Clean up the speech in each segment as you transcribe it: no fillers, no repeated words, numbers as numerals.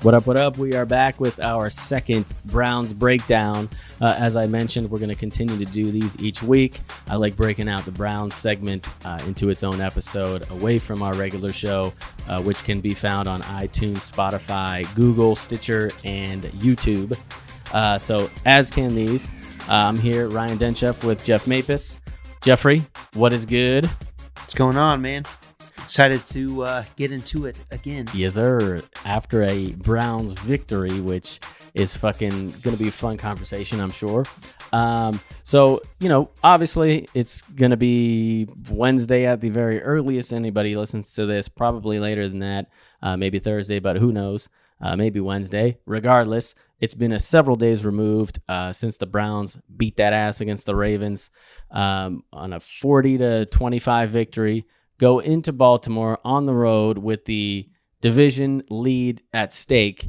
What up, what up? We are back with our second Browns breakdown. As I mentioned, we're going to continue to do these each week. I like breaking out the Browns segment into its own episode away from our regular show, which can be found on iTunes, Spotify, Google, Stitcher, and YouTube. So as can these. I'm here, Ryan Denchef, with Jeff Mapis. Jeffrey, what is good? What's going on, man? Excited to get into it again. Yes, sir. After a Browns victory, which is fucking going to be a fun conversation, I'm sure. So, obviously it's going to be Wednesday at the very earliest. Anybody listens to this, probably later than that, maybe Thursday, but who knows? Maybe Wednesday. Regardless, it's been several days removed since the Browns beat that ass against the Ravens on a 40-25 victory. Go into Baltimore on the road with the division lead at stake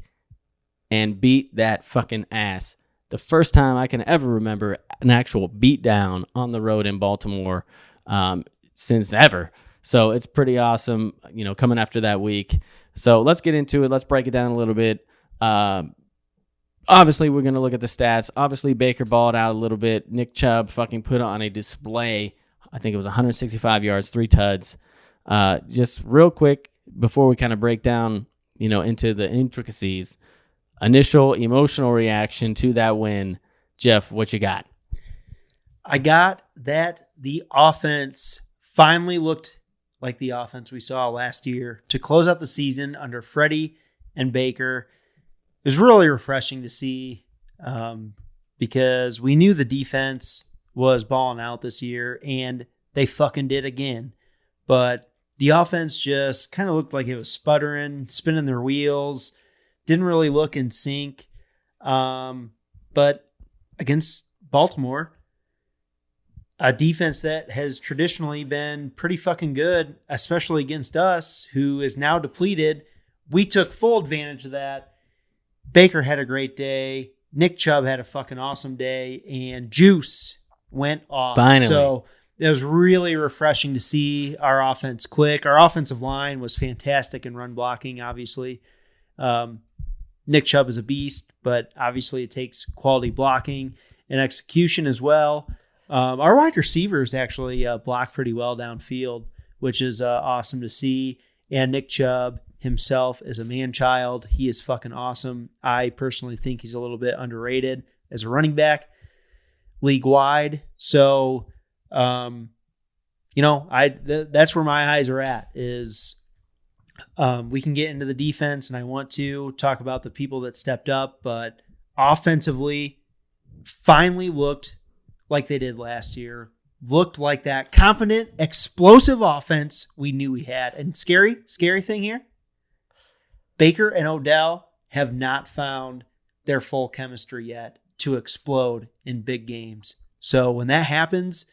and beat that fucking ass. The first time I can ever remember an actual beatdown on the road in Baltimore since ever. So it's pretty awesome, coming after that week. So let's get into it. Let's break it down a little bit. Obviously, we're going to look at the stats. Obviously, Baker balled out a little bit. Nick Chubb fucking put on a display. I think it was 165 yards, 3 tuds. Just real quick, before we kind of break down, into the intricacies, initial emotional reaction to that win. Jeff, what you got? I got that the offense finally looked like the offense we saw last year to close out the season under Freddie and Baker. It was really refreshing to see because we knew the defense was balling out this year, and they fucking did again. But the offense just kind of looked like it was sputtering, spinning their wheels, didn't really look in sync. But against Baltimore, a defense that has traditionally been pretty fucking good, especially against us, who is now depleted, we took full advantage of that. Baker had a great day. Nick Chubb had a fucking awesome day, and Juice went off. Finally. So it was really refreshing to see our offense click. Our offensive line was fantastic in run blocking, obviously. Nick Chubb is a beast, but obviously it takes quality blocking and execution as well. Our wide receivers actually block pretty well downfield, which is awesome to see. And Nick Chubb himself is a man-child. He is fucking awesome. I personally think he's a little bit underrated as a running back league-wide. So, that's where my eyes are at is we can get into the defense, and I want to talk about the people that stepped up, but offensively finally looked like they did last year. Looked like that competent, explosive offense we knew we had. And scary thing here, Baker and Odell have not found their full chemistry yet to explode in big games. So when that happens,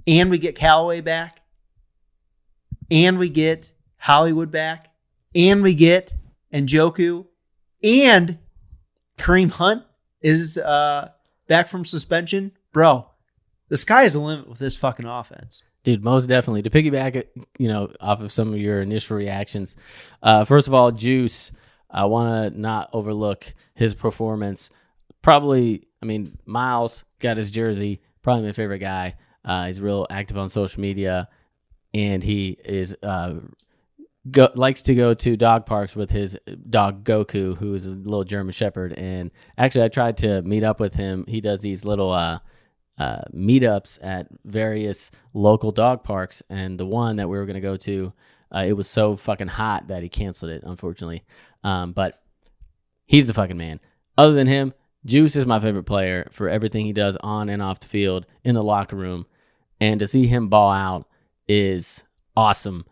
and we get Callaway back, and we get Hollywood back, and we get Njoku, and Kareem Hunt is back from suspension, bro, the sky is the limit with this fucking offense. Dude, most definitely. To piggyback, off of some of your initial reactions, first of all, Juice, I want to not overlook his performance. Probably, Miles got his jersey, probably my favorite guy. He's real active on social media, and he is likes to go to dog parks with his dog Goku, who is a little German Shepherd. And actually, I tried to meet up with him. He does these little meetups at various local dog parks, and the one that we were going to go to, it was so fucking hot that he canceled it, unfortunately. But he's the fucking man. Other than him, Juice is my favorite player for everything he does on and off the field, in the locker room, and to see him ball out is awesome.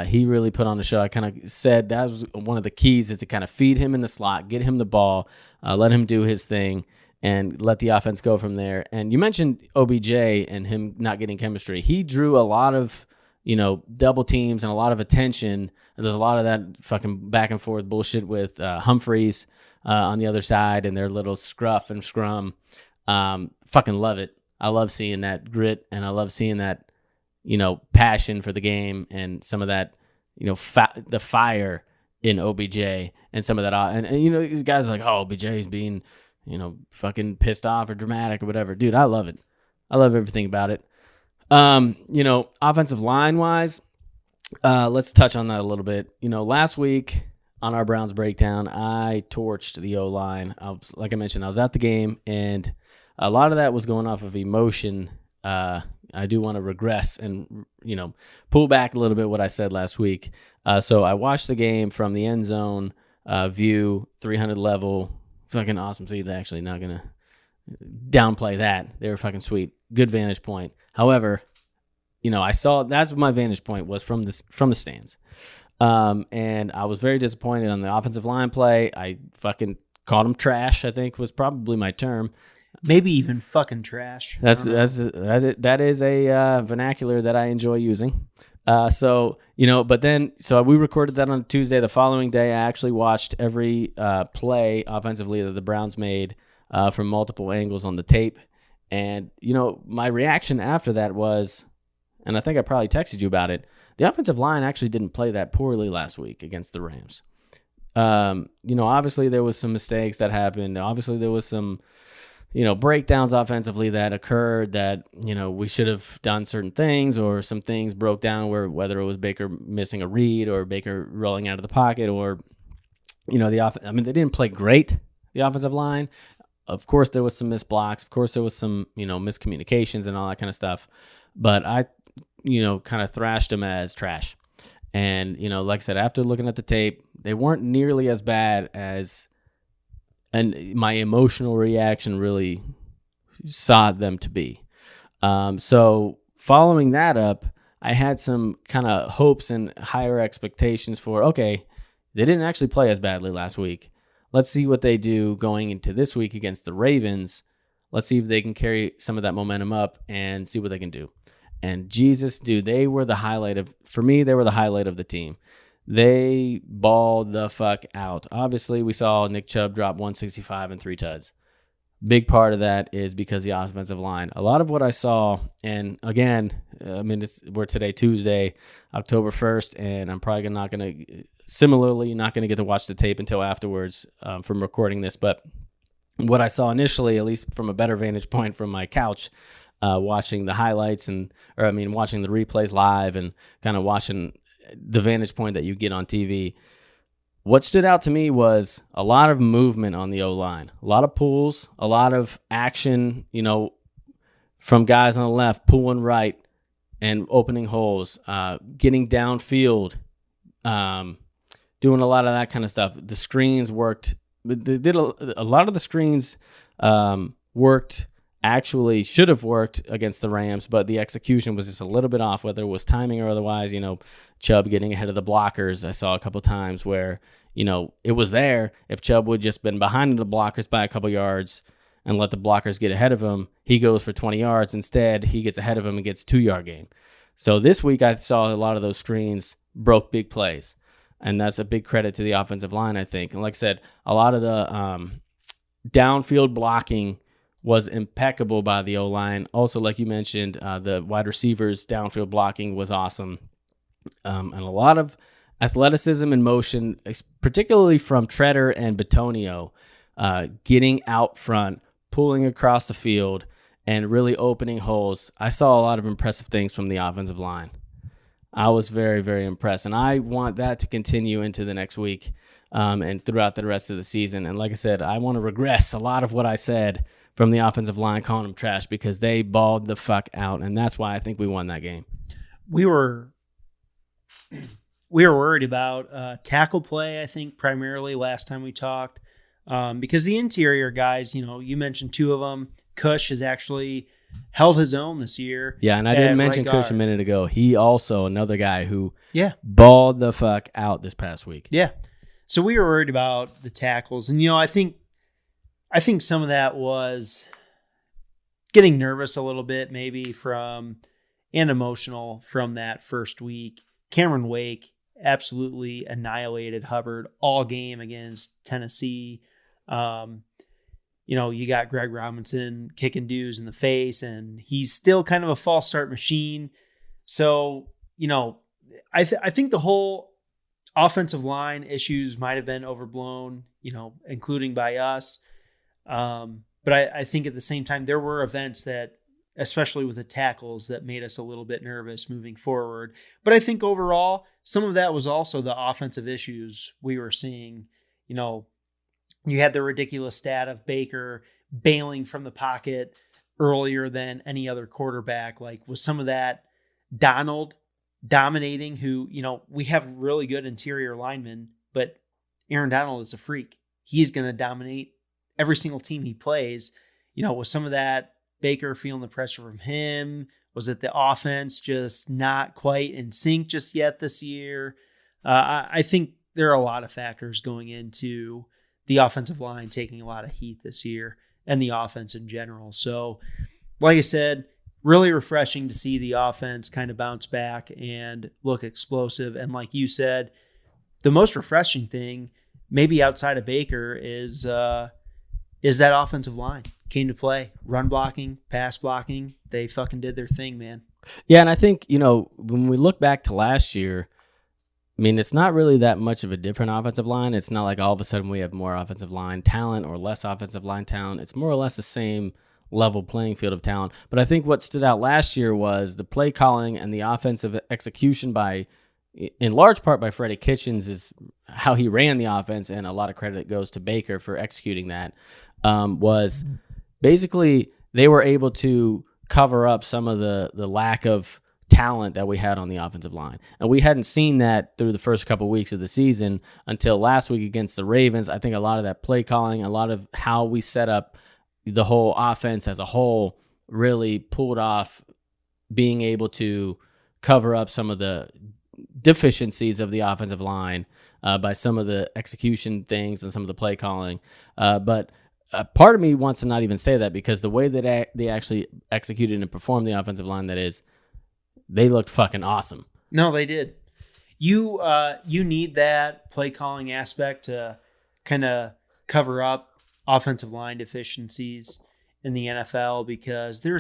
He really put on a show. I kind of said that was one of the keys, is to kind of feed him in the slot, get him the ball, let him do his thing, and let the offense go from there. And you mentioned OBJ and him not getting chemistry. He drew a lot of, double teams and a lot of attention. There's a lot of that fucking back and forth bullshit with Humphreys on the other side and their little scruff and scrum. Fucking love it. I love seeing that grit, and I love seeing that, passion for the game and some of that, the fire in OBJ and some of that. And you know, these guys are like, oh, OBJ is being, you know, fucking pissed off or dramatic or whatever. Dude, I love it. I love everything about it. You know, offensive line wise, let's touch on that a little bit. You know, last week on our Browns breakdown, I torched the O-line. Like I mentioned, I was at the game, and a lot of that was going off of emotion. I do want to regress and, you know, pull back a little bit what I said last week. So I watched the game from the end zone view, 300 level, fucking awesome seats. Actually, not going to downplay that. They were fucking sweet. Good vantage point. However, you know, that's what my vantage point was from the stands. And I was very disappointed on the offensive line play. I fucking called them trash, I think was probably my term. Maybe even fucking trash. That is a vernacular that I enjoy using. So, you know, so we recorded that on Tuesday. The following day, I actually watched every play offensively that the Browns made from multiple angles on the tape. And, you know, my reaction after that was, and I think I probably texted you about it, the offensive line actually didn't play that poorly last week against the Rams. You know, obviously there was some mistakes that happened. Obviously there was some, you know, breakdowns offensively that occurred that, you know, we should have done certain things, or some things broke down whether it was Baker missing a read or Baker rolling out of the pocket, or, you know, I mean, they didn't play great, the offensive line. Of course, there was some missed blocks. Of course, there was some, you know, miscommunications and all that kind of stuff. But I, you know, kind of thrashed them as trash. And, you know, like I said, after looking at the tape, they weren't nearly as bad as, and my emotional reaction really saw them to be. So following that up, I had some kind of hopes and higher expectations for, okay, they didn't actually play as badly last week. Let's see what they do going into this week against the Ravens. Let's see if they can carry some of that momentum up and see what they can do. And Jesus, dude, they were the highlight of the team. They balled the fuck out. Obviously, we saw Nick Chubb drop 165 and 3 tuds. Big part of that is because the offensive line. A lot of what I saw, and again, I mean, we're today Tuesday, October 1st, and I'm probably not going to get to watch the tape until afterwards from recording this. But what I saw initially, at least from a better vantage point from my couch, watching the highlights watching the replays live and kind of watching the vantage point that you get on TV. What stood out to me was a lot of movement on the O-line, a lot of pulls, a lot of action, you know, from guys on the left, pulling right and opening holes, getting downfield, doing a lot of that kind of stuff. The screens worked. They did a lot of the screens worked. Actually should have worked against the Rams, but the execution was just a little bit off, whether it was timing or otherwise. You know, Chubb getting ahead of the blockers. I saw a couple times where, you know, it was there. If Chubb would just been behind the blockers by a couple yards and let the blockers get ahead of him, he goes for 20 yards. Instead, he gets ahead of him and gets 2-yard gain. So this week I saw a lot of those screens broke big plays, and that's a big credit to the offensive line, I think. And like I said, a lot of the downfield blocking was impeccable by the O-line. Also, like you mentioned, the wide receivers' downfield blocking was awesome. And a lot of athleticism and motion, particularly from Treader and Bitonio, getting out front, pulling across the field, and really opening holes. I saw a lot of impressive things from the offensive line. I was very, very impressed. And I want that to continue into the next week and throughout the rest of the season. And like I said, I want to regress a lot of what I said from the offensive line, calling them trash, because they balled the fuck out, and that's why I think we won that game. We were worried about tackle play, I think, primarily last time we talked, because the interior guys, you know, you mentioned 2 of them. Cush has actually held his own this year. Yeah, and I didn't mention Cush a minute ago. He also another guy who balled the fuck out this past week. Yeah, so we were worried about the tackles, and you know, I think some of that was getting nervous a little bit, maybe and emotional from that first week. Cameron Wake absolutely annihilated Hubbard all game against Tennessee. You know, you got Greg Robinson kicking dudes in the face, and he's still kind of a false start machine. So, you know, I think the whole offensive line issues might have been overblown, including by us. But I think at the same time, there were events that, especially with the tackles, that made us a little bit nervous moving forward. But I think overall, some of that was also the offensive issues we were seeing. You had the ridiculous stat of Baker bailing from the pocket earlier than any other quarterback. Like, was some of that Donald dominating, who, we have really good interior linemen, but Aaron Donald is a freak. He's going to dominate every single team he plays. Was some of that Baker feeling the pressure from him? Was it the offense just not quite in sync just yet this year? I think there are a lot of factors going into the offensive line taking a lot of heat this year and the offense in general. So, like I said, really refreshing to see the offense kind of bounce back and look explosive. And like you said, the most refreshing thing, maybe outside of Baker, is that offensive line came to play. Run blocking, pass blocking, they fucking did their thing, man. Yeah, and I think, when we look back to last year, it's not really that much of a different offensive line. It's not like all of a sudden we have more offensive line talent or less offensive line talent. It's more or less the same level playing field of talent. But I think what stood out last year was the play calling and the offensive execution in large part by Freddie Kitchens, is how he ran the offense, and a lot of credit goes to Baker for executing that, was basically they were able to cover up some of the lack of talent that we had on the offensive line. And we hadn't seen that through the first couple of weeks of the season until last week against the Ravens. I think a lot of that play calling, a lot of how we set up the whole offense as a whole really pulled off being able to cover up some of the deficiencies of the offensive line by some of the execution things and some of the play calling. But part of me wants to not even say that, because the way that they actually executed and performed the offensive line, that is, they looked fucking awesome. No, they did. You need that play calling aspect to kind of cover up offensive line deficiencies in the NFL, because there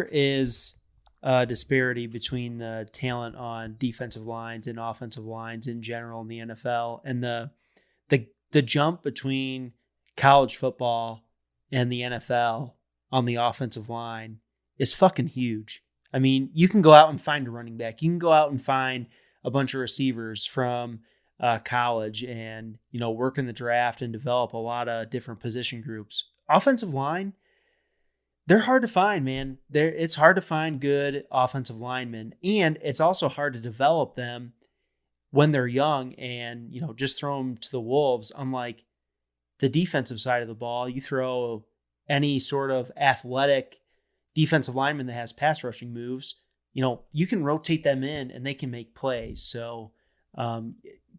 is a disparity between the talent on defensive lines and offensive lines in general in the NFL, and the jump between college football and the NFL on the offensive line is fucking huge. You can go out and find a running back. You can go out and find a bunch of receivers from college and, work in the draft and develop a lot of different position groups. Offensive line, they're hard to find, man. It's hard to find good offensive linemen, and it's also hard to develop them when they're young and, just throw them to the wolves. Unlike the defensive side of the ball, you throw any sort of athletic defensive lineman that has pass rushing moves, you can rotate them in and they can make plays. So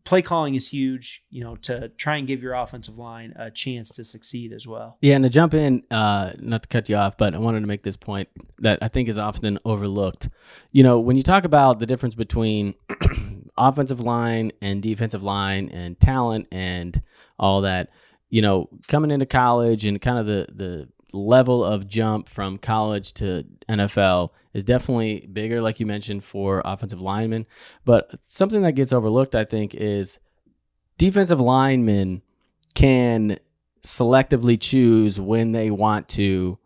play calling is huge, to try and give your offensive line a chance to succeed as well. Yeah, and to jump in, not to cut you off, but I wanted to make this point that I think is often overlooked. When you talk about the difference between offensive line and defensive line and talent and all that, coming into college and kind of the level of jump from college to NFL is definitely bigger, like you mentioned, for offensive linemen. But something that gets overlooked, I think, is defensive linemen can selectively choose when they want to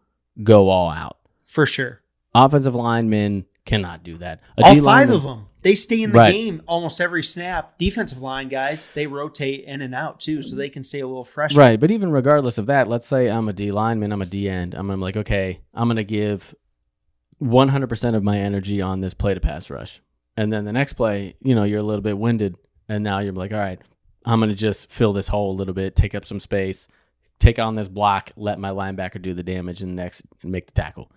go all out. For sure. Offensive linemen cannot do that. All five of them. They stay in the Right. game almost every snap. Defensive line guys, they rotate in and out too, so they can stay a little fresh. Right, but even regardless of that, let's say I'm a D lineman, I'm a D end. I'm like, okay, I'm going to give 100% of my energy on this play to pass rush. And then the next play, you're a little bit winded, and now you're like, all right, I'm going to just fill this hole a little bit, take up some space, take on this block, let my linebacker do the damage, and next make the tackle.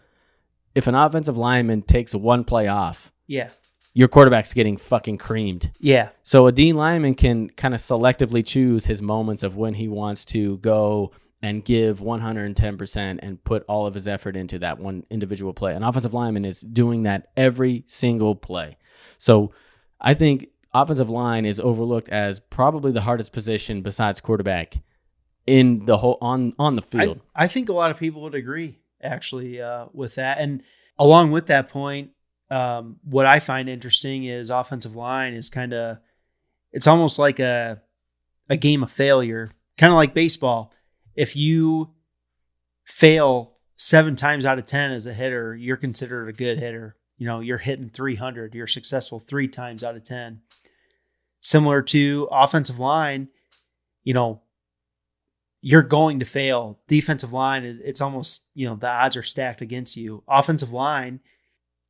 If an offensive lineman takes one play off, yeah, your quarterback's getting fucking creamed. Yeah. So a D lineman can kind of selectively choose his moments of when he wants to go and give 110% and put all of his effort into that one individual play. An offensive lineman is doing that every single play. So I think offensive line is overlooked as probably the hardest position besides quarterback in the whole on the field. I think a lot of people would agree actually with that. And along with that point, what I find interesting is offensive line is it's almost like a game of failure, kind of like baseball. If you fail 7 times out of 10 as a hitter, you're considered a good hitter. You're hitting 300. You're successful 3 times out of 10. Similar to offensive line, you're going to fail. Defensive line it's almost, the odds are stacked against you. Offensive line,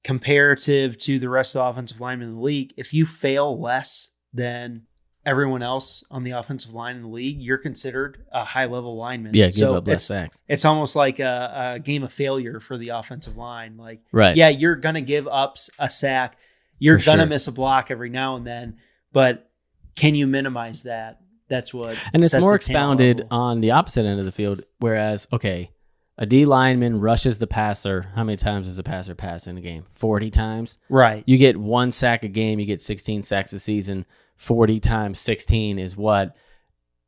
comparative to the rest of the offensive linemen in the league, if you fail less than everyone else on the offensive line in the league, you're considered a high-level lineman. Yeah, give up less sacks. It's almost like a game of failure for the offensive line. Like, right. Yeah, you're going to give up a sack. You're going to miss a block every now and then, but can you minimize that? That's what. And it's more expounded on the opposite end of the field, whereas, okay, a D lineman rushes the passer. How many times does a passer pass in a game? 40 times? Right. You get 1 sack a game. You get 16 sacks a season. 40 times 16 is what?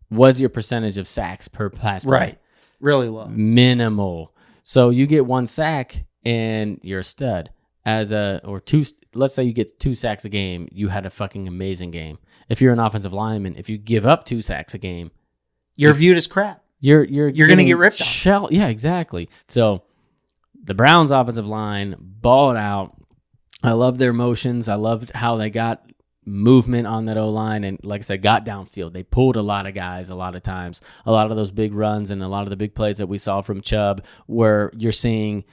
What's your percentage of sacks per pass play? Right. Really low. Minimal. So you get 1 sack and you're a stud. Let's say you get 2 sacks a game. You had a fucking amazing game. If you're an offensive lineman, if you give up 2 sacks a game, you're viewed as crap. You're going to get ripped off. Yeah, exactly. So the Browns' offensive line balled out. I love their motions. I loved how they got movement on that O-line, and like I said, got downfield. They pulled a lot of guys a lot of times. A lot of those big runs and a lot of the big plays that we saw from Chubb, where you're seeing,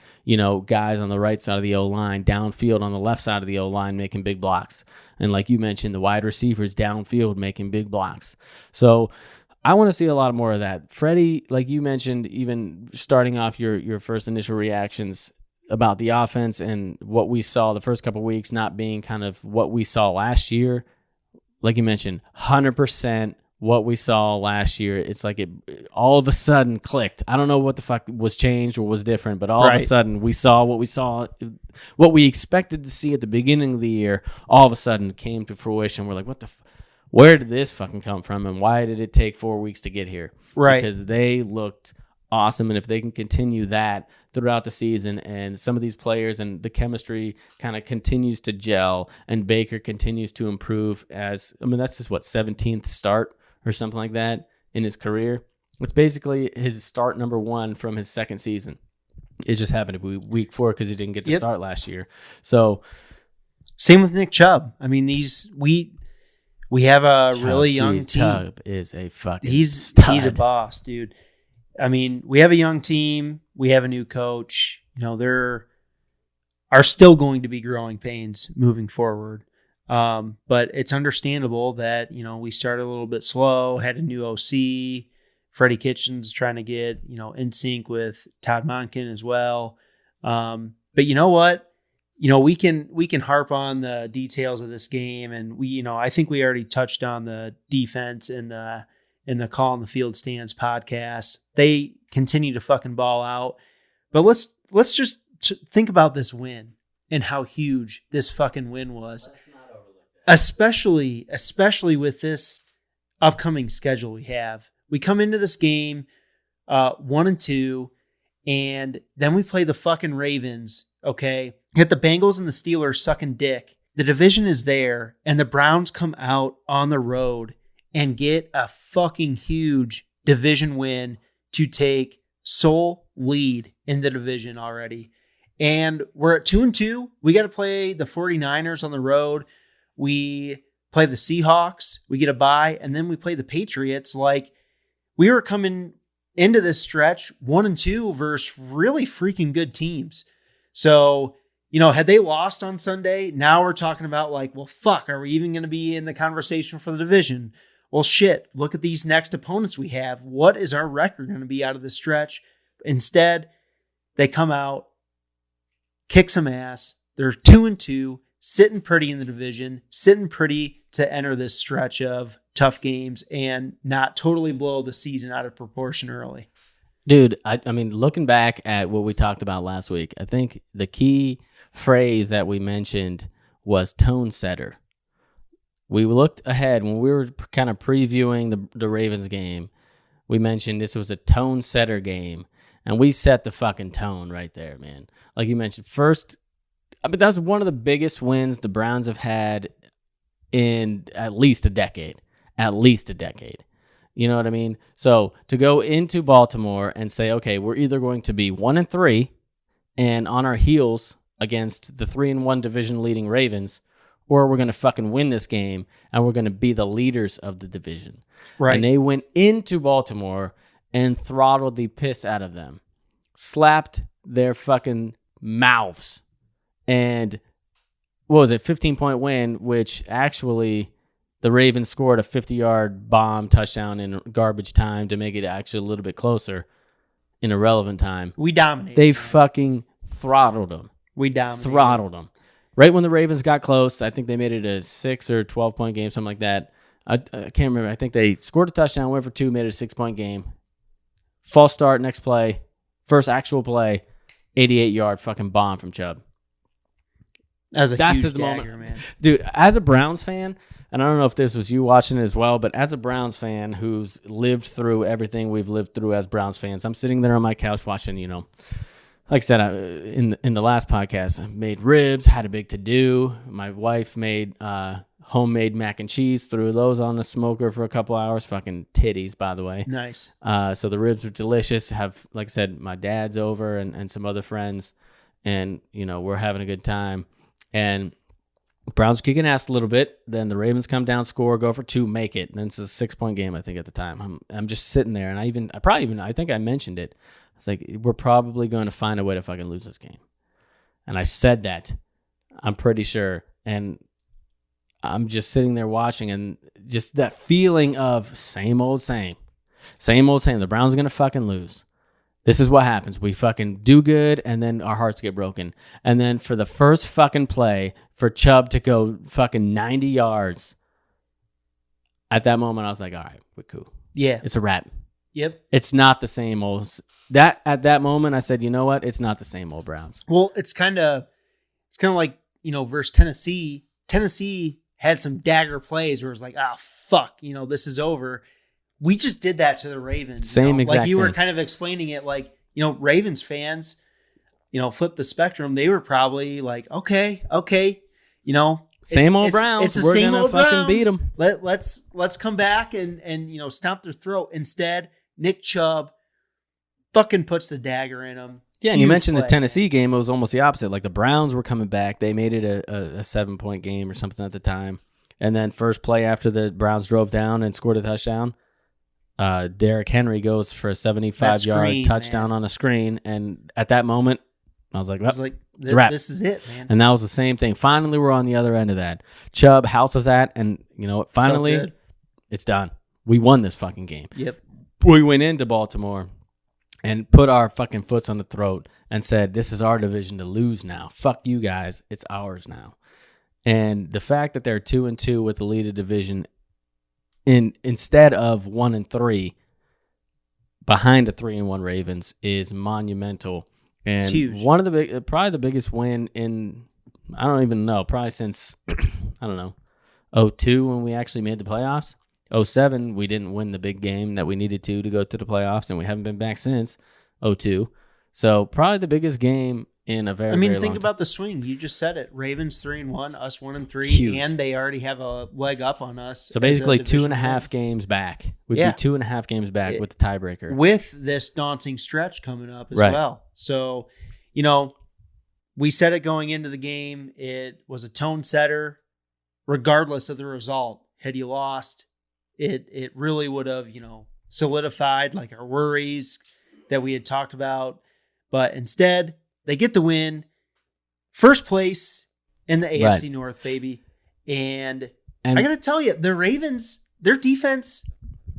guys on the right side of the O-line, downfield on the left side of the O-line making big blocks. And like you mentioned, the wide receivers downfield making big blocks. So I want to see a lot more of that. Freddie, like you mentioned, even starting off your first initial reactions about the offense and what we saw the first couple of weeks not being kind of what we saw last year. Like you mentioned, 100% what we saw last year. It's like it all of a sudden clicked. I don't know what the fuck was changed or was different, but all of a sudden we saw, what we expected to see at the beginning of the year, all of a sudden came to fruition. We're like, where did this fucking come from, and why did it take 4 weeks to get here? Right. Because they looked awesome, and if they can continue that throughout the season, and some of these players and the chemistry kind of continues to gel, and Baker continues to improve that's his 17th start or something like that in his career. It's basically his start number 1 from his second season. It just happened to be week 4 because he didn't get to start last year. So same with Nick Chubb. We have a really young team. Chubb is a fucking he's a boss, dude. We have a young team. We have a new coach. There are still going to be growing pains moving forward. But it's understandable that, we started a little bit slow, had a new OC, Freddie Kitchens trying to get, in sync with Todd Monken as well. But you know what? We can harp on the details of this game, and I think we already touched on the defense in the Call on the Field Stands podcast. They continue to fucking ball out. But let's just think about this win and how huge this fucking win was. Especially with this upcoming schedule we have. We come into this game 1-2, and then we play the fucking Ravens, okay? Hit the Bengals and the Steelers sucking dick. The division is there, and the Browns come out on the road and get a fucking huge division win to take sole lead in the division already. And we're at 2-2. We got to play the 49ers on the road. We play the Seahawks. We get a bye, and then we play the Patriots. Like, we were coming into this stretch 1-2 versus really freaking good teams. So, had they lost on Sunday, now we're talking about like, well, fuck, are we even going to be in the conversation for the division? Well, shit, look at these next opponents we have. What is our record going to be out of this stretch? Instead, they come out, kick some ass. They're 2-2, sitting pretty in the division, sitting pretty to enter this stretch of tough games and not totally blow the season out of proportion early. Dude, looking back at what we talked about last week, I think the key phrase that we mentioned was tone setter. We looked ahead when we were kind of previewing the Ravens game. We mentioned this was a tone setter game, and we set the fucking tone right there, man. Like you mentioned, first that was one of the biggest wins the Browns have had in at least a decade. At least a decade. You know what I mean? So to go into Baltimore and say, okay, we're either going to be 1-3 and on our heels against the 3-1 division leading Ravens, or we're going to fucking win this game and we're going to be the leaders of the division. Right. And they went into Baltimore and throttled the piss out of them, slapped their fucking mouths, and what was it, 15-point win, which actually the Ravens scored a 50-yard bomb touchdown in garbage time to make it actually a little bit closer in irrelevant time. We dominated. They fucking throttled them. We dominated. Throttled them. Right when the Ravens got close, I think they made it a 6 or 12-point game, something like that. I can't remember. I think they scored a touchdown, went for 2, made it a 6-point game. False start, next play. First actual play, 88-yard fucking bomb from Chubb. That's the dagger, moment, man. Dude, as a Browns fan, and I don't know if this was you watching it as well, but as a Browns fan who's lived through everything we've lived through as Browns fans, I'm sitting there on my couch watching, you know, like I said, in the last podcast, I made ribs, had a big to-do. My wife made homemade mac and cheese, threw those on the smoker for a couple hours. Fucking titties, by the way. Nice. So the ribs were delicious. Have, like I said, my dad's over and some other friends, and, you know, we're having a good time. And Browns kicking ass a little bit. Then the Ravens come down, score, go for 2, make it. And then it's a 6-point game, I think, at the time. I'm just sitting there, and I think I mentioned it. I was like, we're probably going to find a way to fucking lose this game. And I said that, I'm pretty sure. And I'm just sitting there watching, and just that feeling of same old same. Same old same. The Browns are going to fucking lose. This is what happens. We fucking do good, and then our hearts get broken. And then for the first fucking play, for Chubb to go fucking 90 yards, at that moment, I was like, all right, we're cool. Yeah. It's a wrap. Yep. It's not the same old... At that moment, I said, you know what? It's not the same old Browns. Well, it's kind of like, you know, versus Tennessee. Tennessee had some dagger plays where it was like, ah, fuck, you know, this is over. We just did that to the Ravens. Same exact like you were thing. kind of explaining it, like, you know, Ravens fans, you know, flip the spectrum. They were probably like, okay, you know, same old Browns. It's the We're same gonna old fucking Browns. beat them. Let's come back and you know, stomp their throat. Instead, Nick Chubb fucking puts the dagger in them. Yeah, and you mentioned play, the Tennessee game. It was almost the opposite. Like the Browns were coming back. They made it a 7-point game or something at the time. And then first play after the Browns drove down and scored a touchdown, Derrick Henry goes for a 75-yard touchdown on a screen. And at that moment, I was like, well, it's a wrap. This is it, man. And that was the same thing. Finally, we're on the other end of that. Chubb houses that, and you know what? Finally, it's done. We won this fucking game. Yep. We went into Baltimore and put our fucking foots on the throat and said, this is our division to lose now. Fuck you guys. It's ours now. And the fact that they're 2-2 with the lead of division instead of 1-3 behind the 3-1 Ravens is monumental. And it's huge. One of the probably the biggest win in, I don't even know, probably since, I don't know, 2002 when we actually made the playoffs. 2007, we didn't win the big game that we needed to go to the playoffs, and we haven't been back since 2002. So probably the biggest game in a very, very long think time. about the swing. You just said it. Ravens 3-1, us 1-3, Huge. And they already have a leg up on us. So basically 2.5 games back. We'd be 2.5 games back with the tiebreaker. With this daunting stretch coming up as Right. well. So, you know, we said it going into the game. It was a tone setter, regardless of the result. Had you lost, it really would have, you know, solidified like our worries that we had talked about. But instead, they get the win. First place in the AFC North, baby. And I got to tell you, the Ravens, their defense,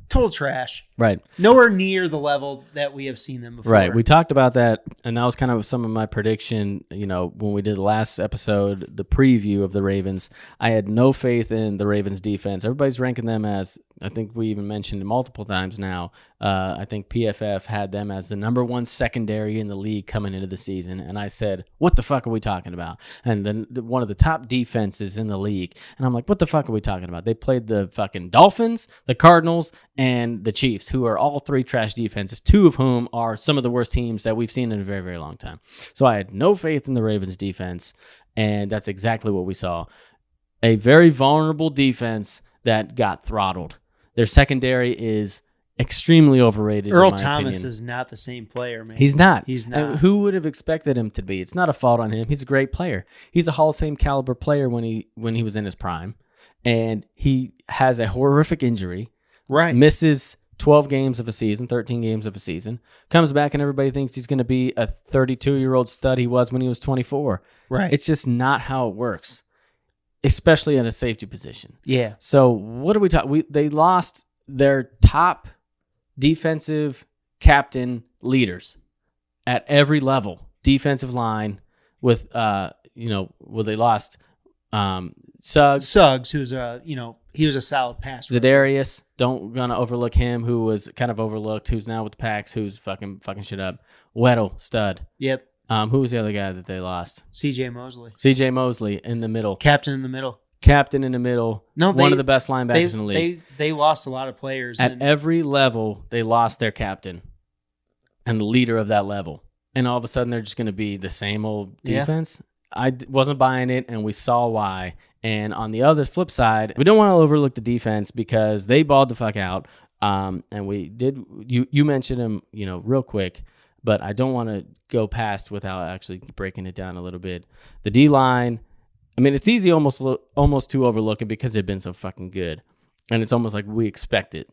total trash. Right. Nowhere near the level that we have seen them before. Right. We talked about that, and that was kind of some of my prediction, you know, when we did the last episode, the preview of the Ravens. I had no faith in the Ravens defense. Everybody's ranking them as, I think we even mentioned it multiple times now, I think PFF had them as the number 1 secondary in the league coming into the season. And I said, what the fuck are we talking about? And then one of the top defenses in the league. And I'm like, what the fuck are we talking about? They played the fucking Dolphins, the Cardinals, and the Chiefs, who are all three trash defenses, two of whom are some of the worst teams that we've seen in a very, very long time. So I had no faith in the Ravens defense, and that's exactly what we saw. A very vulnerable defense that got throttled. Their secondary is extremely overrated. Earl in my Thomas opinion. is not the same player, man. He's not. He's not. And who would have expected him to be? It's not a fault on him. He's a great player. He's a Hall of Fame caliber player when he was in his prime, and he has a horrific injury. Right. Misses 12 games of a season, 13 games of a season, comes back and everybody thinks he's going to be a 32-year-old stud he was when he was 24. Right. It's just not how it works, especially in a safety position. Yeah. So what are we talking? They lost their top defensive captain leaders at every level, defensive line with, they lost Suggs, who's he was a solid passer. Zadarius, don't gonna overlook him, who was kind of overlooked, who's now with the Packs, who's fucking shit up. Weddle, stud. Yep. Who was the other guy that they lost? C.J. Mosley. C.J. Mosley in the middle. Captain in the middle. No, one of the best linebackers in the league. They lost a lot of players. At every level, they lost their captain and the leader of that level. And all of a sudden, they're just going to be the same old defense. Yeah. I wasn't buying it, and we saw why. And on the other flip side, we don't want to overlook the defense because they balled the fuck out. And we did. You mentioned them, real quick, but I don't want to go past without actually breaking it down a little bit. The D-line, I mean, it's easy almost to overlook it because they've been so fucking good, and it's almost like we expect it.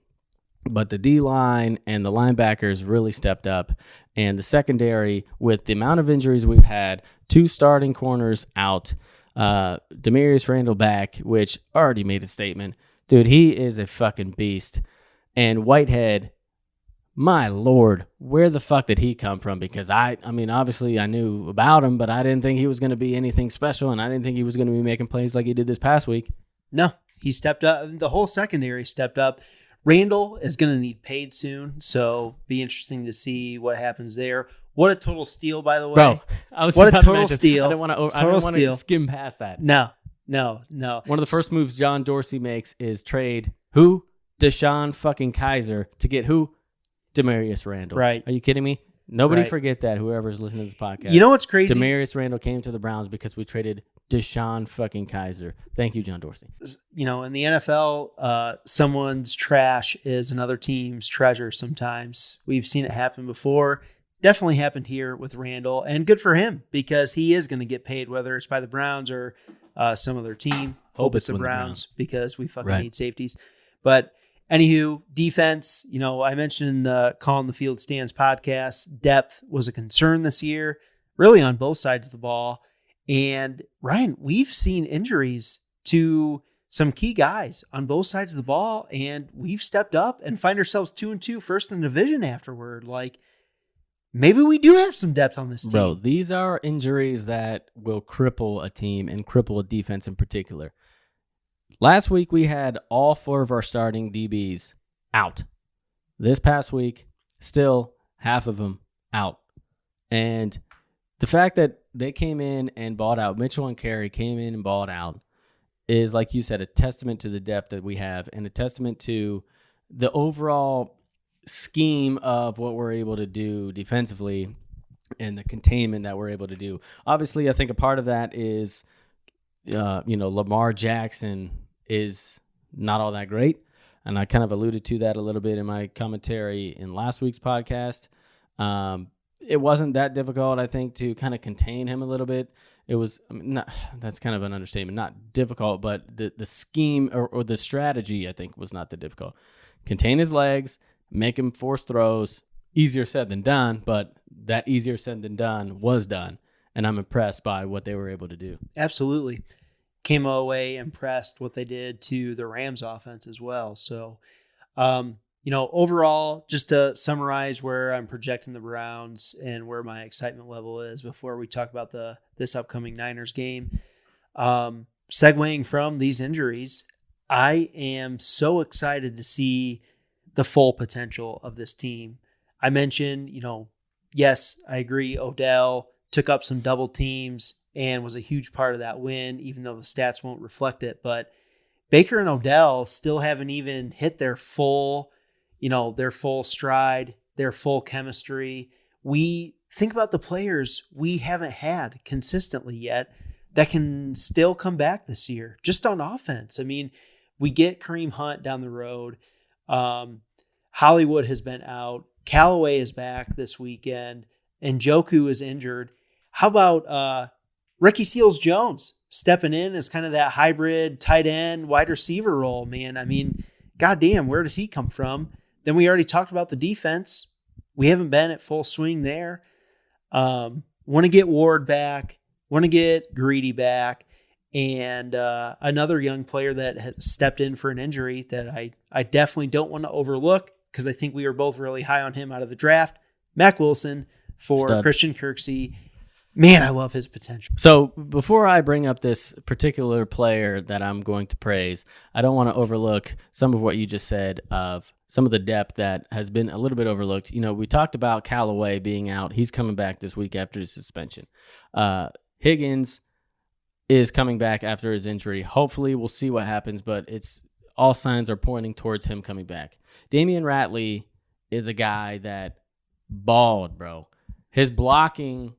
But the D-line and the linebackers really stepped up, and the secondary, with the amount of injuries we've had, 2 starting corners out, Demarius Randall back, which already made a statement. Dude, he is a fucking beast. And Whitehead, my Lord, where the fuck did he come from? Because I mean, obviously I knew about him, but I didn't think he was going to be anything special, and I didn't think he was going to be making plays like he did this past week. No, he stepped up. The whole secondary stepped up. Randall is going to need paid soon, so be interesting to see what happens there. What a total steal, by the way. Bro, what a total steal. I don't want to skim past that. No. One of the first moves John Dorsey makes is trade who? Deshaun fucking Kaiser to get who? Demarius Randall. Right. Are you kidding me? Nobody forget that, whoever's listening to this podcast. You know what's crazy? Demarius Randall came to the Browns because we traded Deshaun fucking Kaiser. Thank you, John Dorsey. In the NFL, someone's trash is another team's treasure sometimes. We've seen it happen before. Definitely happened here with Randall, and good for him because he is going to get paid, whether it's by the Browns or some other team. Hope it's the Browns because we fucking need safeties. But anywho, defense, I mentioned in the Calling the Field Stands podcast, depth was a concern this year, really on both sides of the ball. And Ryan, we've seen injuries to some key guys on both sides of the ball, and we've stepped up and find ourselves 2-2, first in the division afterward. Like, maybe we do have some depth on this team. Bro, these are injuries that will cripple a team and cripple a defense in particular. Last week, we had all 4 of our starting DBs out. This past week, still half of them out. And the fact that they came in and balled out, Mitchell and Carey came in and balled out, is, like you said, a testament to the depth that we have and a testament to the overall scheme of what we're able to do defensively and the containment that we're able to do. Obviously, I think a part of that is, Lamar Jackson is not all that great. And I kind of alluded to that a little bit in my commentary in last week's podcast. It wasn't that difficult, I think, to kind of contain him a little bit. It was that's kind of an understatement. Not difficult, but the scheme or the strategy, I think, was not that difficult. Contain his legs, make him force throws. Easier said than done, but that easier said than done was done. And I'm impressed by what they were able to do. Absolutely. Came away impressed what they did to the Rams offense as well. So, overall, just to summarize where I'm projecting the Browns and where my excitement level is before we talk about this upcoming Niners game, segueing from these injuries, I am so excited to see the full potential of this team. I mentioned, yes, I agree. Odell took up some double teams and was a huge part of that win, even though the stats won't reflect it. But Baker and Odell still haven't even hit their full their full stride, their full chemistry. We think about the players we haven't had consistently yet that can still come back this year, just on offense. I mean, we get Kareem Hunt down the road. Hollywood has been out. Callaway is back this weekend. And Njoku is injured. How about Ricky Seals-Jones stepping in as kind of that hybrid tight end wide receiver role, man? I mean, goddamn, where did he come from? Then we already talked about the defense. We haven't been at full swing there. Want to get Ward back. Want to get Greedy back. And another young player that has stepped in for an injury that I definitely don't want to overlook, because I think we were both really high on him out of the draft. Mac Wilson for Stud. Christian Kirksey. Man, I love his potential. So before I bring up this particular player that I'm going to praise, I don't want to overlook some of what you just said of some of the depth that has been a little bit overlooked. We talked about Callaway being out. He's coming back this week after his suspension. Higgins is coming back after his injury. Hopefully we'll see what happens, but all signs are pointing towards him coming back. Damian Ratley is a guy that balled, bro. His blocking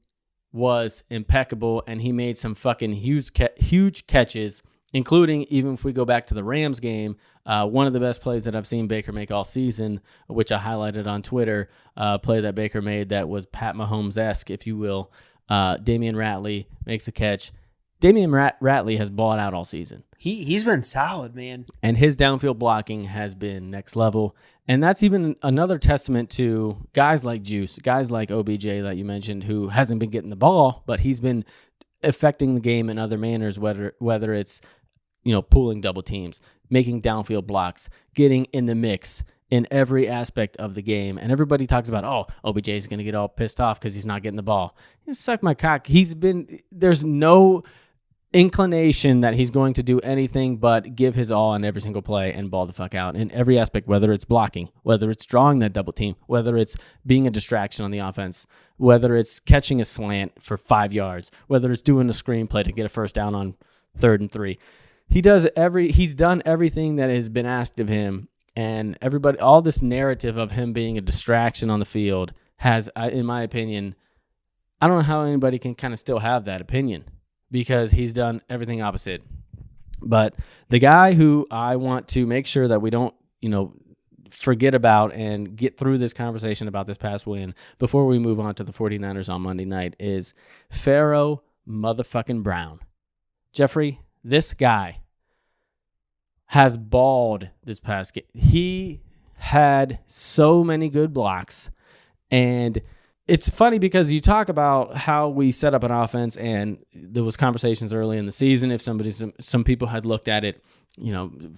was impeccable, and he made some fucking huge catches, including, even if we go back to the Rams game, one of the best plays that I've seen Baker make all season, which I highlighted on Twitter, play that Baker made that was Pat Mahomes-esque, if you will. Damian Ratley makes a catch. Damian Ratley has balled out all season. He's been solid, man. And his downfield blocking has been next level. And that's even another testament to guys like Juice, guys like OBJ that you mentioned, who hasn't been getting the ball, but he's been affecting the game in other manners, whether it's pulling double teams, making downfield blocks, getting in the mix in every aspect of the game. And everybody talks about, OBJ is going to get all pissed off because he's not getting the ball. Suck my cock. There's no inclination that he's going to do anything but give his all on every single play and ball the fuck out in every aspect, whether it's blocking, whether it's drawing that double team, whether it's being a distraction on the offense, whether it's catching a slant for 5 yards, whether it's doing a screen play to get a first down on 3rd and 3. He's done everything that has been asked of him, and all this narrative of him being a distraction on the field has, in my opinion, I don't know how anybody can kind of still have that opinion, because he's done everything opposite. But the guy who I want to make sure that we don't, forget about and get through this conversation about this past win before we move on to the 49ers on Monday night is Pharaoh motherfucking Brown. Jeffrey, this guy has balled this past game. He had so many good blocks, and it's funny because you talk about how we set up an offense, and there was conversations early in the season if some people had looked at it,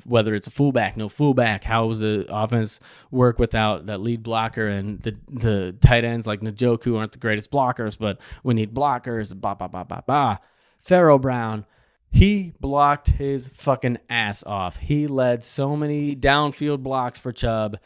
whether it's a fullback, no fullback, how does the offense work without that lead blocker, and the tight ends like Njoku aren't the greatest blockers, but we need blockers, blah, blah, blah, blah, blah. Pharaoh Brown, he blocked his fucking ass off. He led so many downfield blocks for Chubb.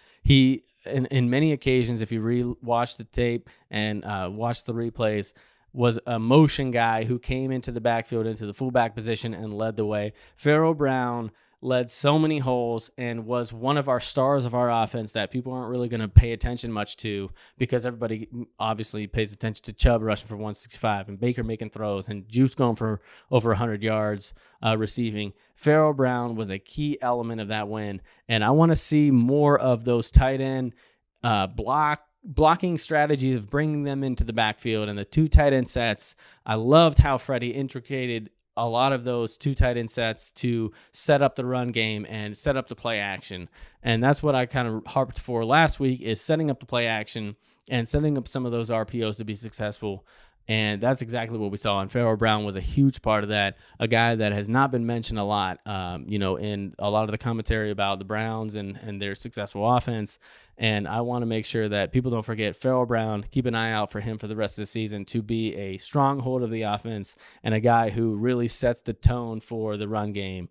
In many occasions, if you re-watch the tape and watch the replays, was a motion guy who came into the backfield, into the fullback position, and led the way. Pharaoh Brown led so many holes and was one of our stars of our offense that people aren't really going to pay attention much to, because everybody obviously pays attention to Chubb rushing for 165 and Baker making throws and Juice going for over 100 yards receiving. Pharaoh Brown was a key element of that win, and I want to see more of those tight end blocking strategies of bringing them into the backfield and the 2 tight end sets. I loved how Freddie intricated a lot of those 2 tight end sets to set up the run game and set up the play action. And that's what I kind of harped for last week, is setting up the play action and setting up some of those RPOs to be successful. And that's exactly what we saw. And Pharaoh Brown was a huge part of that, a guy that has not been mentioned a lot, in a lot of the commentary about the Browns and their successful offense. And I want to make sure that people don't forget Pharaoh Brown. Keep an eye out for him for the rest of the season to be a stronghold of the offense and a guy who really sets the tone for the run game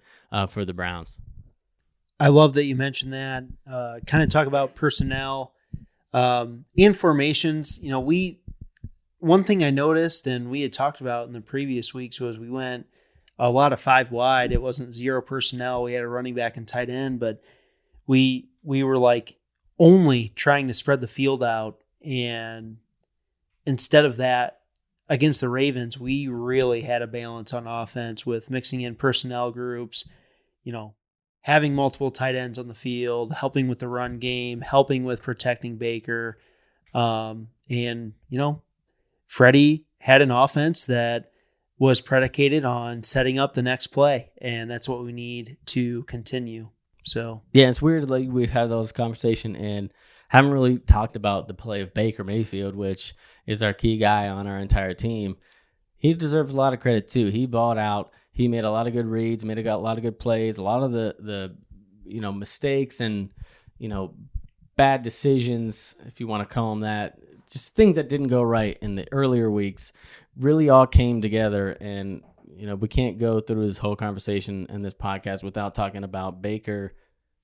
for the Browns. I love that you mentioned that. Kind of talk about personnel and formations. One thing I noticed, and we had talked about in the previous weeks, was we went a lot of 5 wide. It wasn't 0 personnel. We had a running back and tight end, but we were like only trying to spread the field out. And instead of that, against the Ravens, we really had a balance on offense with mixing in personnel groups, having multiple tight ends on the field, helping with the run game, helping with protecting Baker. And Freddie had an offense that was predicated on setting up the next play, and that's what we need to continue. So yeah, it's weird. Like we've had those conversations and haven't really talked about the play of Baker Mayfield, which is our key guy on our entire team. He deserves a lot of credit too. He balled out. He made a lot of good reads, made a lot of good plays. A lot of the mistakes and bad decisions, if you want to call them that, just things that didn't go right in the earlier weeks, really all came together. And we can't go through this whole conversation and this podcast without talking about Baker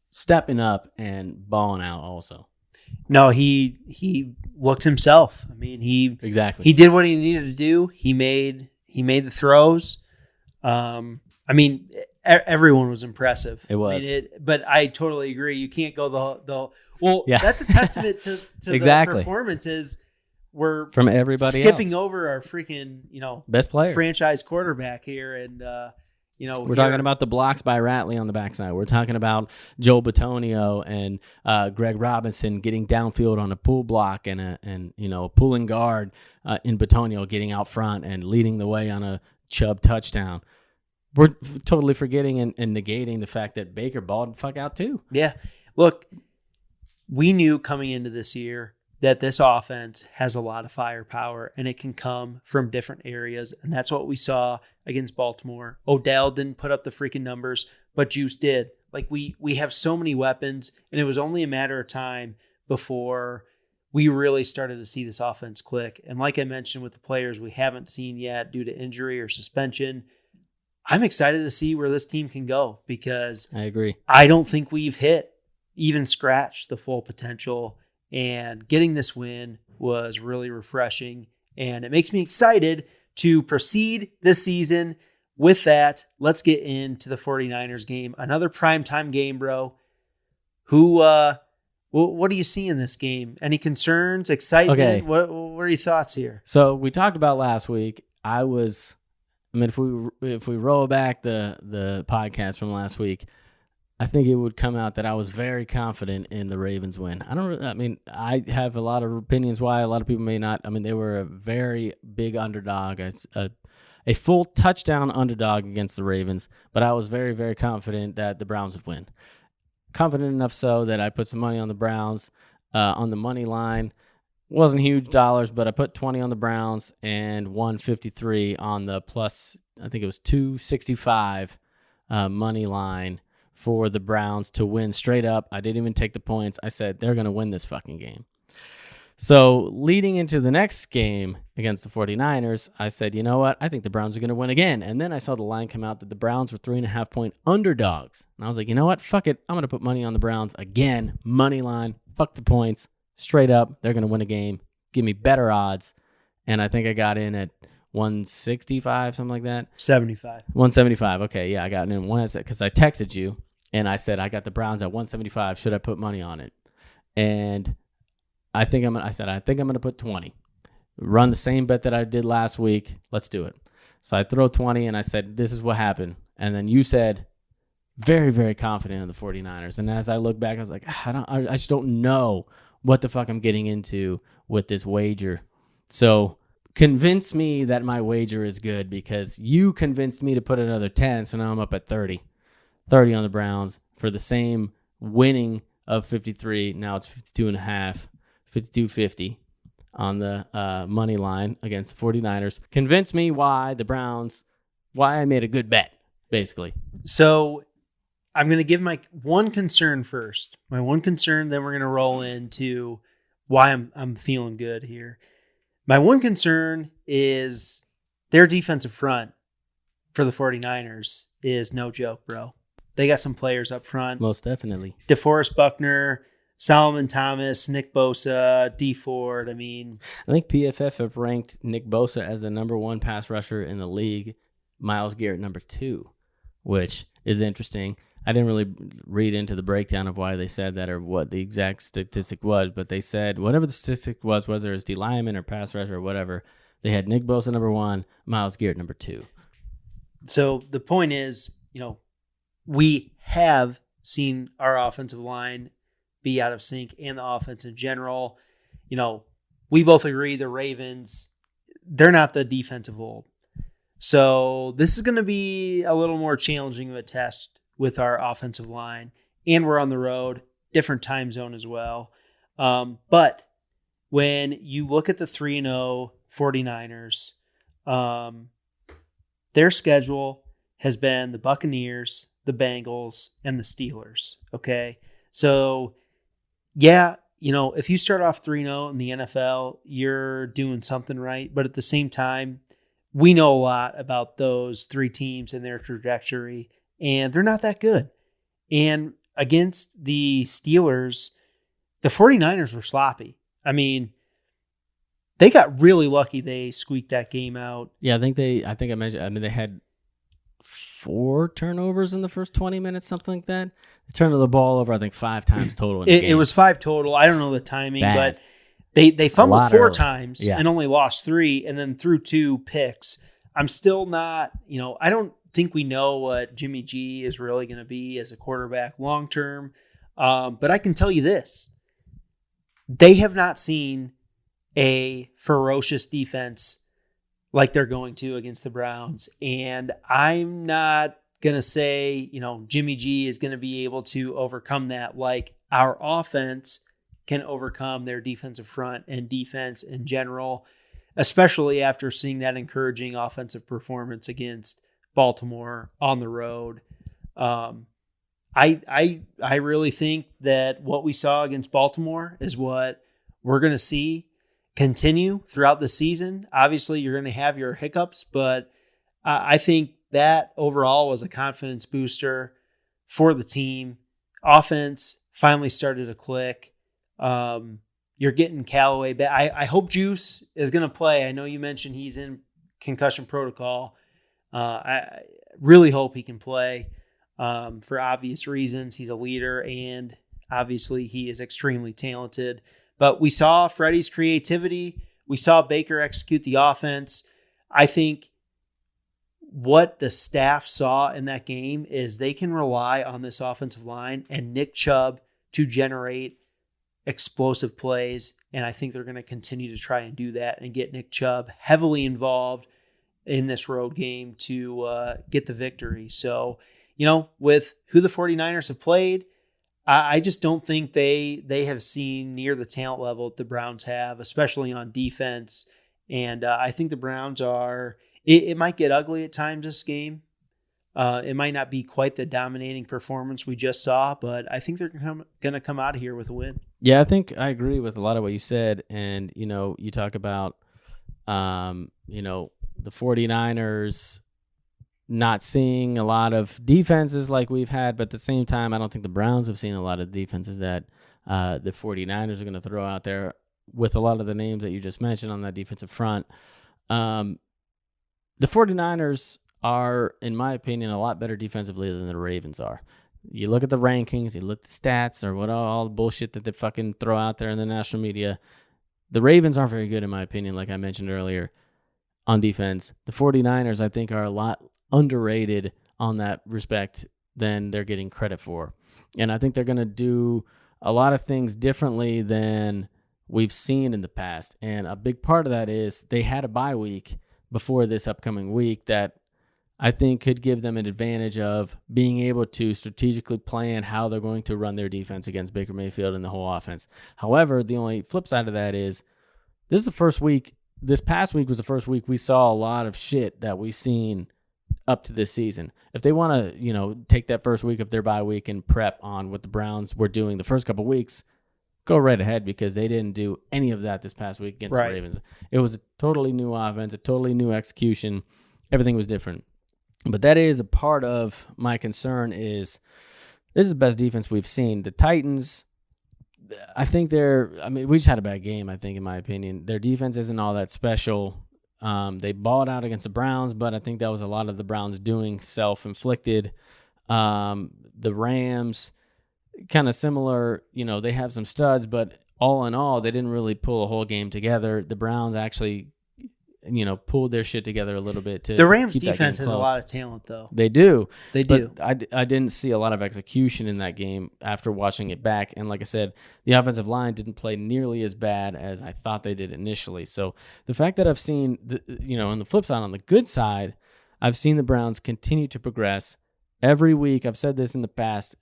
stepping up and balling out also. No, he looked himself. I mean, he did what he needed to do. He made the throws. Everyone was impressive. It was. But I totally agree. You can't go yeah. That's a testament to exactly. the performances. We're from everybody skipping else. Over our freaking, best player, franchise quarterback here. And, we're talking about the blocks by Ratley on the backside. We're talking about Joe Bitonio and Greg Robinson getting downfield on a pull block and a pulling guard in Bitonio getting out front and leading the way on a Chubb touchdown. We're totally forgetting and negating the fact that Baker balled the fuck out too. Yeah. Look, we knew coming into this year that this offense has a lot of firepower and it can come from different areas. And that's what we saw against Baltimore. Odell didn't put up the freaking numbers, but Juice did. Like we have so many weapons, and it was only a matter of time before we really started to see this offense click. And like I mentioned with the players we haven't seen yet due to injury or suspension, I'm excited to see where this team can go, because I agree. I don't think we've even scratched the full potential. And getting this win was really refreshing, and it makes me excited to proceed this season. With that, let's get into the 49ers game. Another primetime game, bro. What do you see in this game? Any concerns, excitement? Okay. What are your thoughts here? So we talked about last week. If we roll back the podcast from last week, I think it would come out that I was very confident in the Ravens win. I have a lot of opinions why. A lot of people may not. They were a very big underdog, a full touchdown underdog against the Ravens, but I was very, very confident that the Browns would win. Confident enough so that I put some money on the Browns on the money line. Wasn't huge dollars, but I put 20 on the Browns and 153 on the plus, I think it was 265 money line for the Browns to win straight up. I didn't even take the points. I said they're going to win this fucking game. So leading into the next game against the 49ers, I said, you know what? I think the Browns are going to win again. And then I saw the line come out that the Browns were 3.5-point underdogs. And I was like, you know what? Fuck it. I'm going to put money on the Browns again. Money line. Fuck the points. Straight up. They're going to win a game. Give me better odds. And I think I got in at 165, something like that. 75. 175. Okay, yeah, I got in one because I texted you. And I said, I got the Browns at 175. Should I put money on it? And I think I'm going to put 20. Run the same bet that I did last week. Let's do it. So I throw 20, and I said, this is what happened. And then you said, very, very confident in the 49ers. And as I look back, I was like, I just don't know what the fuck I'm getting into with this wager. So convince me that my wager is good, because you convinced me to put another 10, so now I'm up at 30. 30 on the Browns for the same winning of 53. Now it's 52.5, 52.50 on the money line against the 49ers. Convince me why I made a good bet, basically. So I'm going to give my one concern first. My one concern, then we're going to roll into why I'm feeling good here. My one concern is their defensive front for the 49ers is no joke, bro. They got some players up front. Most definitely. DeForest Buckner, Solomon Thomas, Nick Bosa, D Ford. I think PFF have ranked Nick Bosa as the number one pass rusher in the league. Myles Garrett number 2, which is interesting. I didn't really read into the breakdown of why they said that or what the exact statistic was, but they said whatever the statistic was, whether it's D lineman or pass rusher or whatever, they had Nick Bosa number 1, Myles Garrett number 2. So the point is, we have seen our offensive line be out of sync and the offense in general. We both agree the Ravens, they're not the defense of old. So this is going to be a little more challenging of a test with our offensive line. And we're on the road, different time zone as well. But when you look at the 3-0 49ers, their schedule has been the Buccaneers, the Bengals, and the Steelers. Okay. So, yeah, if you start off 3-0 in the NFL, you're doing something right. But at the same time, we know a lot about those 3 teams and their trajectory, and they're not that good. And against the Steelers, the 49ers were sloppy. I mean, they got really lucky they squeaked that game out. Yeah, I mentioned, they had 4 turnovers in the first 20 minutes, something like that. They turned the ball over, I think, 5 times total in the game. It was 5 total. I don't know the timing, but they fumbled 4 times and only lost 3 and then threw 2 picks. I'm still not, I don't think we know what Jimmy G is really going to be as a quarterback long term. But I can tell you this. They have not seen a ferocious defense like they're going to against the Browns. And I'm not going to say, Jimmy G is going to be able to overcome that like our offense can overcome their defensive front and defense in general, especially after seeing that encouraging offensive performance against Baltimore on the road. I really think that what we saw against Baltimore is what we're going to see continue throughout the season. Obviously, you're going to have your hiccups, but I think that overall was a confidence booster for the team. Offense finally started to click. You're getting Callaway back. I hope Juice is going to play. I know you mentioned he's in concussion protocol. I really hope he can play for obvious reasons. He's a leader, and obviously he is extremely talented. But we saw Freddie's creativity. We saw Baker execute the offense. I think what the staff saw in that game is they can rely on this offensive line and Nick Chubb to generate explosive plays. And I think they're going to continue to try and do that and get Nick Chubb heavily involved in this road game to get the victory. So, with who the 49ers have played, I just don't think they have seen near the talent level that the Browns have, especially on defense. And I think the Browns are – it might get ugly at times this game. It might not be quite the dominating performance we just saw, but I think they're going to come out of here with a win. Yeah, I think I agree with a lot of what you said. And, you talk about, the 49ers – not seeing a lot of defenses like we've had, but at the same time, I don't think the Browns have seen a lot of defenses that the 49ers are going to throw out there with a lot of the names that you just mentioned on that defensive front. The 49ers are, in my opinion, a lot better defensively than the Ravens are. You look at the rankings, you look at the stats, or what all the bullshit that they fucking throw out there in the national media. The Ravens aren't very good, in my opinion, like I mentioned earlier, on defense. The 49ers, I think, are a lot underrated on that respect than they're getting credit for. And I think they're going to do a lot of things differently than we've seen in the past. And a big part of that is they had a bye week before this upcoming week that I think could give them an advantage of being able to strategically plan how they're going to run their defense against Baker Mayfield and the whole offense. However, the only flip side of that is this is the first week. This past week was the first week we saw a lot of shit that we've seen up to this season. If they want to, take that first week of their bye week and prep on what the Browns were doing the first couple of weeks, go right ahead, because they didn't do any of that this past week against the Ravens. It was a totally new offense, a totally new execution. Everything was different. But that is a part of my concern is this is the best defense we've seen. The Titans, I think we just had a bad game, I think, in my opinion. Their defense isn't all that special. They balled out against the Browns, but I think that was a lot of the Browns doing self-inflicted. The Rams, kind of similar. They have some studs, but all in all, they didn't really pull a whole game together. The Browns actually, pulled their shit together a little bit. The Rams keep that defense game has a close. lot of talent, though. They do. They but do. I didn't see a lot of execution in that game after watching it back. And like I said, the offensive line didn't play nearly as bad as I thought they did initially. So the fact that I've seen, on the flip side, on the good side, I've seen the Browns continue to progress. Every week, I've said this in the past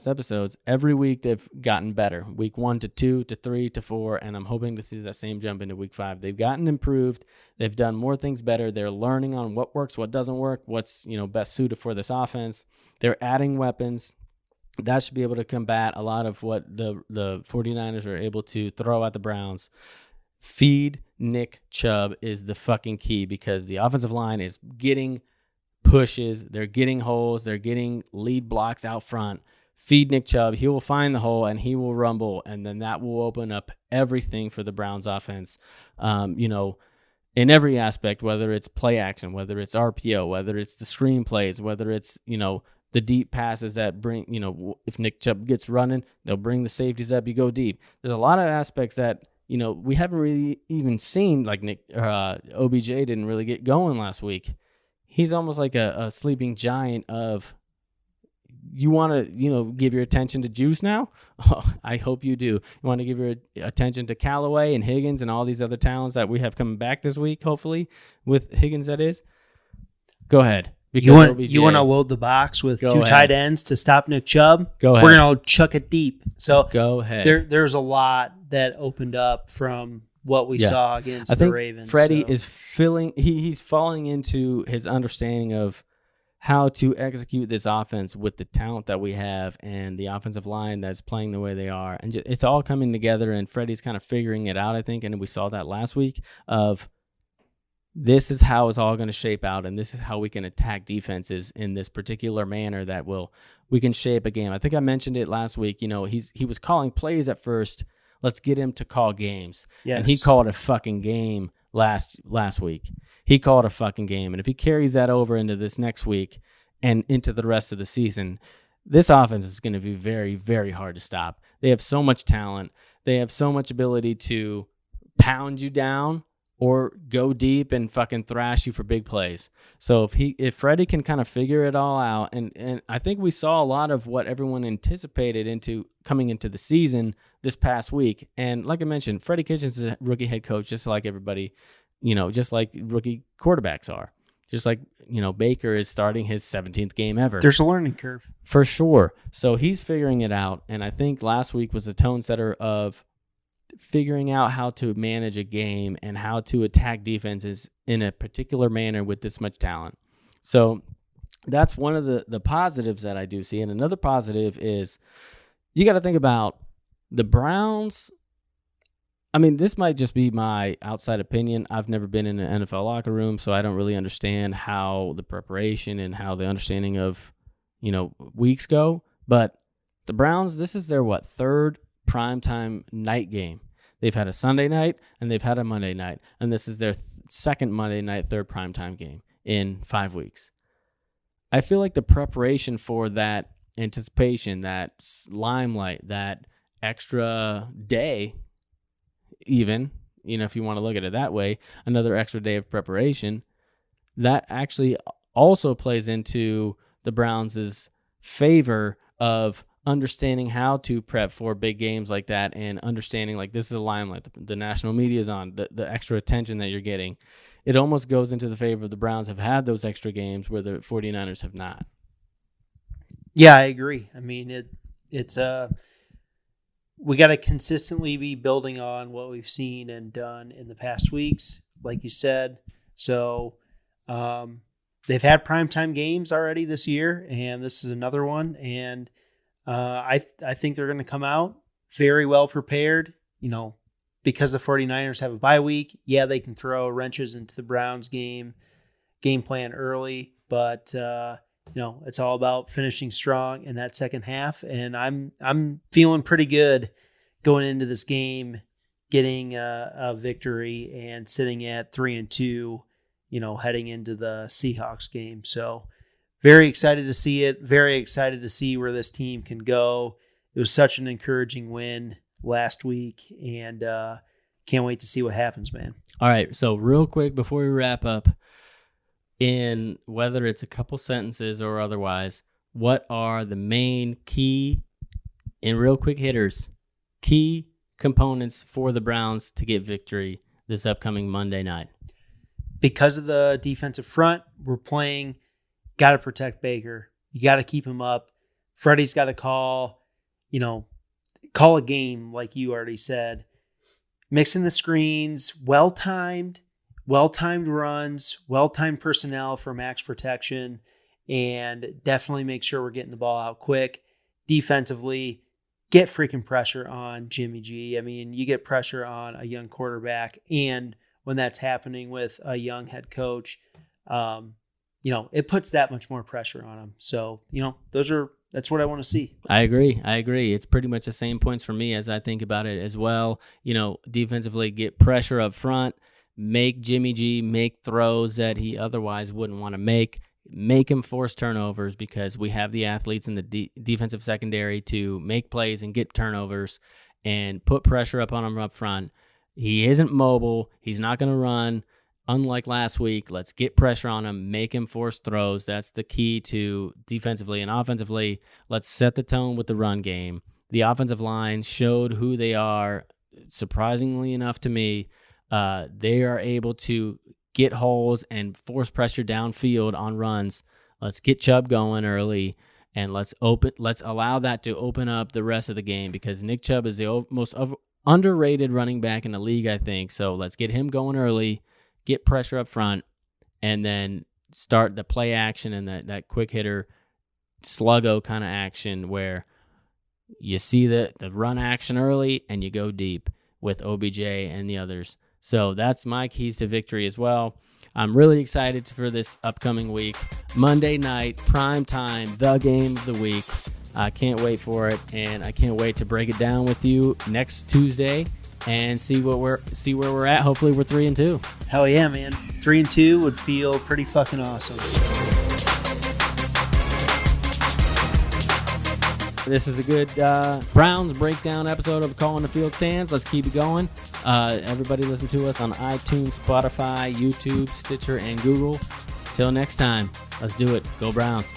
episodes, every week they've gotten better. Week 1 to 2 to 3 to 4, and I'm hoping to see that same jump into week 5. They've gotten improved. They've done more things better. They're learning on what works, what doesn't work, what's best suited for this offense. They're adding weapons. That should be able to combat a lot of what the 49ers are able to throw at the Browns. Feed Nick Chubb is the fucking key, because the offensive line is getting pushes, they're getting holes, they're getting lead blocks out front. Feed Nick Chubb, he will find the hole and he will rumble, and then that will open up everything for the Browns offense. In every aspect, whether it's play action, whether it's RPO, whether it's the screen plays, whether it's the deep passes that bring, if Nick Chubb gets running, they'll bring the safeties up, you go deep. There's a lot of aspects that we haven't really even seen, like OBJ didn't really get going last week. He's almost like a sleeping giant of, you want to, give your attention to Juice now? Oh, I hope you do. You want to give your attention to Callaway and Higgins and all these other talents that we have coming back this week, hopefully, with Higgins, that is. Go ahead. You want to load the box with two tight ends to stop Nick Chubb? Go ahead. We're going to chuck it deep. So go ahead. There's a lot that opened up from what we saw against the Ravens. Freddie is he's falling into his understanding of how to execute this offense with the talent that we have and the offensive line that's playing the way they are. And it's all coming together, and Freddie's kind of figuring it out, I think. And we saw that last week of, this is how it's all going to shape out, and this is how we can attack defenses in this particular manner that we can shape a game. I think I mentioned it last week. He was calling plays at first. Let's get him to call games. Yes. And he called a fucking game last week. He called a fucking game. And if he carries that over into this next week and into the rest of the season, this offense is going to be very, very hard to stop. They have so much talent. They have so much ability to pound you down or go deep and fucking thrash you for big plays. So if Freddie can kind of figure it all out, and I think we saw a lot of what everyone anticipated coming into the season this past week. And like I mentioned, Freddie Kitchens is a rookie head coach, just like everybody, just like rookie quarterbacks are. Just like, Baker is starting his 17th game ever. There's a learning curve. For sure. So he's figuring it out. And I think last week was the tone setter of figuring out how to manage a game and how to attack defenses in a particular manner with this much talent. So that's one of the positives that I do see. And another positive is, you got to think about the Browns. I mean, this might just be my outside opinion. I've never been in an NFL locker room, so I don't really understand how the preparation and how the understanding of, weeks go. But the Browns, this is their, third primetime night game. They've had a Sunday night and they've had a Monday night, and this is their second Monday night, third primetime game in 5 weeks. I feel like the preparation for that anticipation, that limelight, that extra day, even, if you want to look at it that way, another extra day of preparation, that actually also plays into the Browns' favor of understanding how to prep for big games like that, and understanding like this is a limelight, the national media is on, the extra attention that you're getting. It almost goes into the favor of the Browns have had those extra games where the 49ers have not. Yeah, I agree. I mean, it's we got to consistently be building on what we've seen and done in the past weeks, like you said. So they've had primetime games already this year, and this is another one. And I think they're going to come out very well prepared, because the 49ers have a bye week. Yeah, they can throw wrenches into the Browns game plan early, but it's all about finishing strong in that second half. And I'm feeling pretty good going into this game, getting a victory and sitting at 3-2, heading into the Seahawks game. So very excited to see it. Very excited to see where this team can go. It was such an encouraging win last week, and can't wait to see what happens, man. All right, so real quick before we wrap up, in whether it's a couple sentences or otherwise, what are the main key, in real quick hitters, key components for the Browns to get victory this upcoming Monday night? Because of the defensive front, we're playing, got to protect Baker. You got to keep him up. Freddie's got to call a game, like you already said. Mixing the screens, well-timed runs, well-timed personnel for max protection, and definitely make sure we're getting the ball out quick. Defensively, get freaking pressure on Jimmy G. I mean, you get pressure on a young quarterback, and when that's happening with a young head coach, it puts that much more pressure on him. So, that's what I want to see. I agree. It's pretty much the same points for me as I think about it as well. Defensively, get pressure up front, make Jimmy G make throws that he otherwise wouldn't want to make him force turnovers, because we have the athletes in the defensive secondary to make plays and get turnovers and put pressure up on him up front. He isn't mobile. He's not going to run. Unlike last week, let's get pressure on him, make him force throws. That's the key to defensively. And offensively, let's set the tone with the run game. The offensive line showed who they are, surprisingly enough to me. They are able to get holes and force pressure downfield on runs. Let's get Chubb going early, and let's allow that to open up the rest of the game, because Nick Chubb is the most underrated running back in the league, I think. So let's get him going early, get pressure up front, and then start the play action and that quick hitter sluggo kind of action where you see the run action early and you go deep with OBJ and the others. So that's my keys to victory as well. I'm really excited for this upcoming week. Monday night, prime time, the game of the week. I can't wait for it, and I can't wait to break it down with you next Tuesday and see where we're at. Hopefully we're 3-2. Hell yeah, man. 3-2 would feel pretty fucking awesome. This is a good Browns breakdown episode of Calling the Field Stands. Let's keep it going. Everybody listen to us on iTunes, Spotify, YouTube, Stitcher, and Google. Till next time, let's do it. Go Browns.